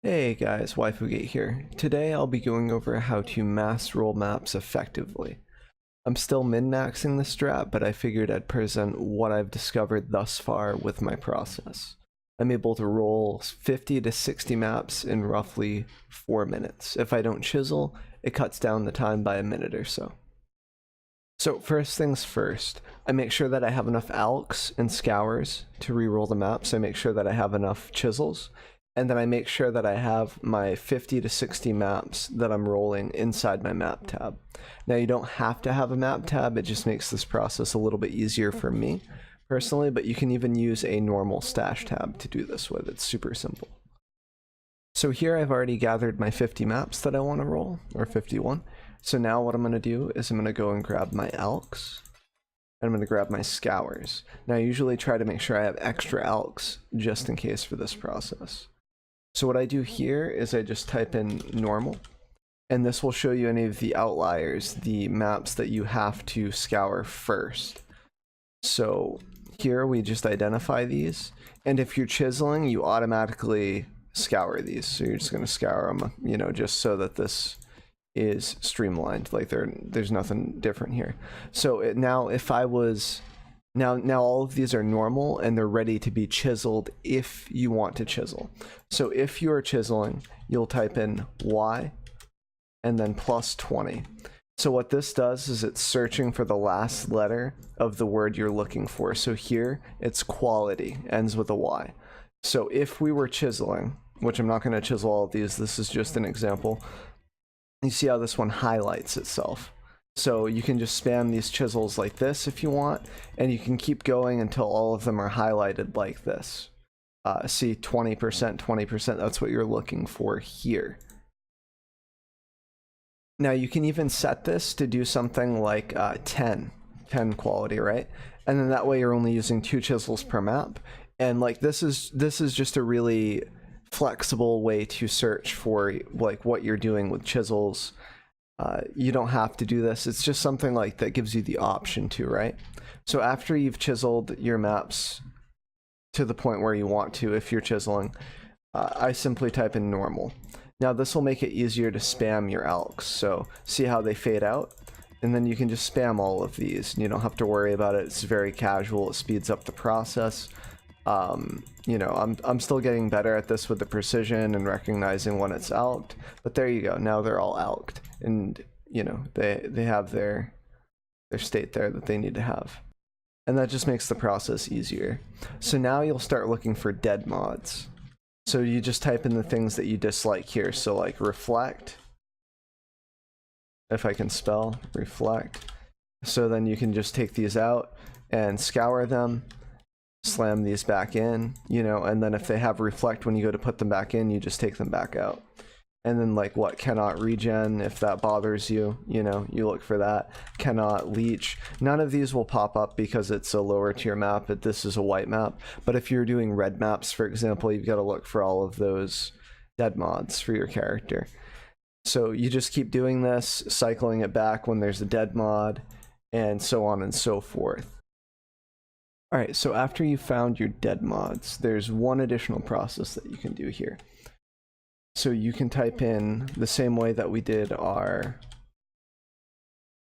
Hey guys, WaifuGate here. Today I'll be going over how to mass roll maps effectively. I'm still min-maxing this strat, but I figured I'd present what I've discovered thus far with my process. I'm able to roll 50 to 60 maps in roughly 4 minutes. If I don't chisel, it cuts down the time by a minute or so. So first things first, I make sure that I have enough alks and scours to reroll the maps. I make sure that I have enough chisels. And then I make sure that I have my 50 to 60 maps that I'm rolling inside my map tab. Now you don't have to have a map tab, it just makes this process a little bit easier for me personally, but you can even use a normal stash tab to do this with. It's super simple. So here I've already gathered my 50 maps that I want to roll, or 51. So now what I'm going to do is I'm going to go and grab my alks. I'm going to grab my scours. Now I usually try to make sure I have extra alks just in case for this process. So what I do here is I just type in normal, and this will show you any of the outliers, the maps that you have to scour first. So here we just identify these, and if you're chiseling, you automatically scour these. So you're just going to scour them, you know, just so that this is streamlined, like there's nothing different here. So now if I was... Now all of these are normal and they're ready to be chiseled if you want to chisel. So if you're chiseling, you'll type in Y and then +20. So what this does is it's searching for the last letter of the word you're looking for. So here it's quality, ends with a Y. So if we were chiseling, which I'm not going to chisel all of these, this is just an example. You see how this one highlights itself. So you can just spam these chisels like this if you want, and you can keep going until all of them are highlighted like this. See 20%, 20%, that's what you're looking for here. Now you can even set this to do something like 10 quality, right? And then that way you're only using 2 chisels per map. And like this is just a really flexible way to search for like what you're doing with chisels. You don't have to do this. It's just something like that gives you the option to, right? So after you've chiseled your maps to the point where you want to, if you're chiseling, I simply type in normal. Now this will make it easier to spam your alks. So see how they fade out? And then you can just spam all of these and you don't have to worry about it. It's very casual. It speeds up the process. You know, I'm still getting better at this with the precision and recognizing when it's alked, but there you go. Now they're all alked, and you know, they have their state there that they need to have. And that just makes the process easier. So now you'll start looking for dead mods. So you just type in the things that you dislike here. So like reflect, if I can spell reflect. So then you can just take these out and scour them, slam these back in, you know, and then if they have reflect when you go to put them back in, you just take them back out. And then like what cannot regen, if that bothers you, you know, you look for that. Cannot leech. None of these will pop up because it's a lower tier map, but this is a white map. But if you're doing red maps, for example, you've got to look for all of those dead mods for your character. So you just keep doing this, cycling it back when there's a dead mod, and so on and so forth. Alright, so after you found your dead mods, there's one additional process that you can do here. So you can type in the same way that we did our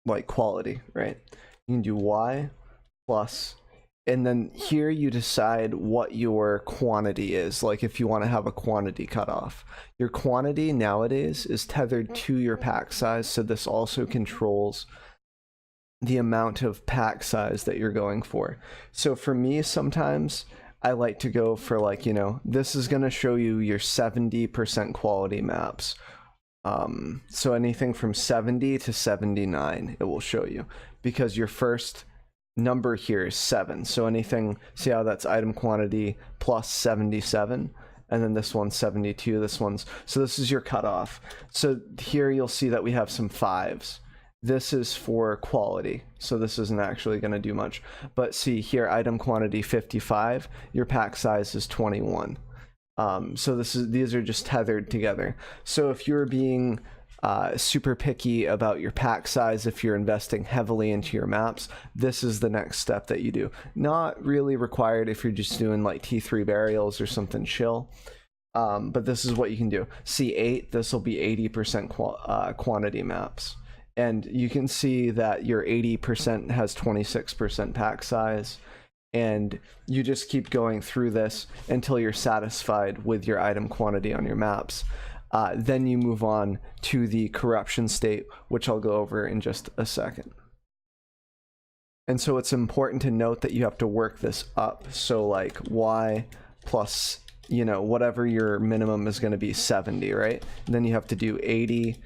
like quality, right? You can do Y plus, and then here you decide what your quantity is, like if you want to have a quantity cutoff. Your quantity nowadays is tethered to your pack size, so this also controls the amount of pack size that you're going for. So for me, sometimes I like to go for like, you know, this is going to show you your 70% quality maps. So anything from 70 to 79 it will show you, because your first number here is 7. So anything, see how that's item quantity plus 77, and then this one's 72, this one's, so this is your cutoff. So here you'll see that we have some 5s. This is for quality, so this isn't actually going to do much. But see here, item quantity 55, your pack size is 21. So these are just tethered together. So if you're being super picky about your pack size, if you're investing heavily into your maps, this is the next step that you do. Not really required if you're just doing like T3 burials or something chill. But this is what you can do. C8, this will be 80% quantity maps. And you can see that your 80% has 26% pack size. And you just keep going through this until you're satisfied with your item quantity on your maps. Then you move on to the corruption state, which I'll go over in just a second. And so it's important to note that you have to work this up. So like y plus, you know, whatever your minimum is going to be, 70, right? And then you have to do 80,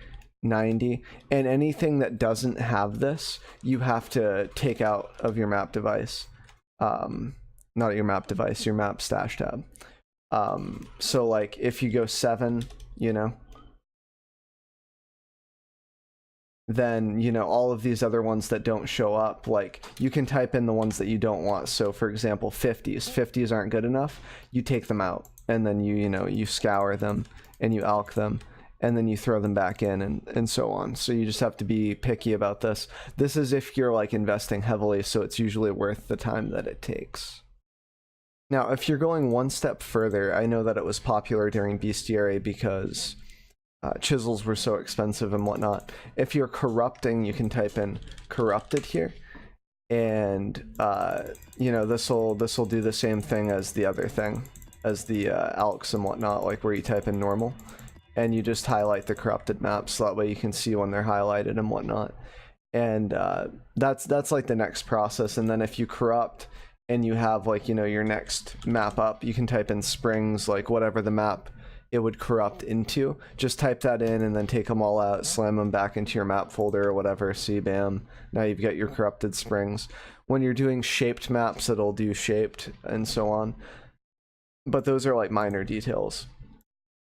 90, and anything that doesn't have this, you have to take out of your map device. Not your map device, your map stash tab. So like if you go 7, you know, then, you know, all of these other ones that don't show up, like you can type in the ones that you don't want. So for example, 50s aren't good enough, you take them out, and then you know, you scour them and you alk them, and then you throw them back in, and so on. So you just have to be picky about this. This is if you're like investing heavily, so it's usually worth the time that it takes. Now, if you're going one step further, I know that it was popular during Bestiary because chisels were so expensive and whatnot. If you're corrupting, you can type in corrupted here, and you know, this will do the same thing as the other thing, as the alks and whatnot, like where you type in normal, and you just highlight the corrupted maps, so that way you can see when they're highlighted and whatnot. And that's like the next process. And then if you corrupt and you have, like, you know, your next map up, you can type in springs, like whatever the map it would corrupt into, just type that in and then take them all out, slam them back into your map folder or whatever. See, bam, now you've got your corrupted springs. When you're doing shaped maps, it'll do shaped and so on, but those are like minor details.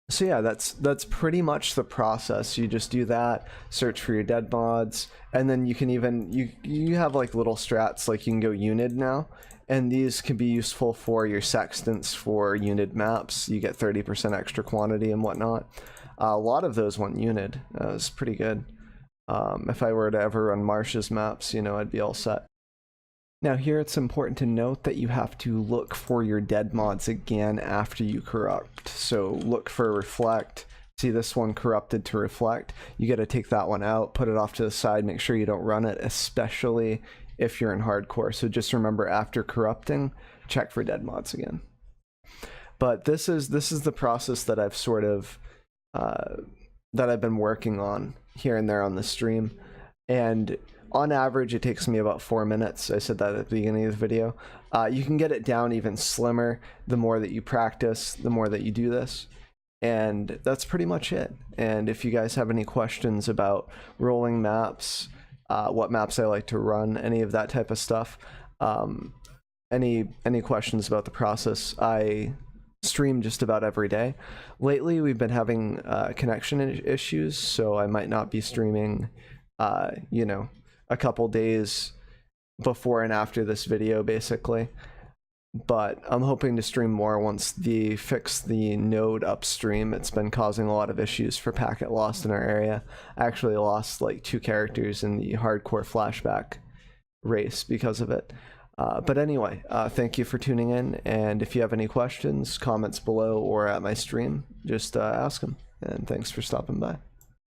So yeah, that's pretty much the process. You just do that, search for your dead mods, and then you can even, you have like little strats, like you can go unid now, and these can be useful for your sextants for unid maps. You get 30% extra quantity and whatnot. A lot of those want unid. It's pretty good. If I were to ever run Marsh's maps, you know, I'd be all set. Now here it's important to note that you have to look for your dead mods again after you corrupt. So look for reflect. See this one corrupted to reflect. You got to take that one out, put it off to the side, make sure you don't run it, especially if you're in hardcore. So just remember, after corrupting, check for dead mods again. But this is the process that I've sort of that I've been working on here and there on the stream, and on average it takes me about 4 minutes. I said that at the beginning of the video. You can get it down even slimmer the more that you practice, the more that you do this, and that's pretty much it. And if you guys have any questions about rolling maps, what maps I like to run, any of that type of stuff, any questions about the process, I stream just about every day. Lately we've been having connection issues, so I might not be streaming you know, a couple days before and after this video basically, but I'm hoping to stream more once they fix the node upstream. It's been causing a lot of issues for packet loss in our area. I actually lost like 2 characters in the hardcore flashback race because of it. But anyway, thank you for tuning in, and if you have any questions, comments below or at my stream, just ask them, and thanks for stopping by.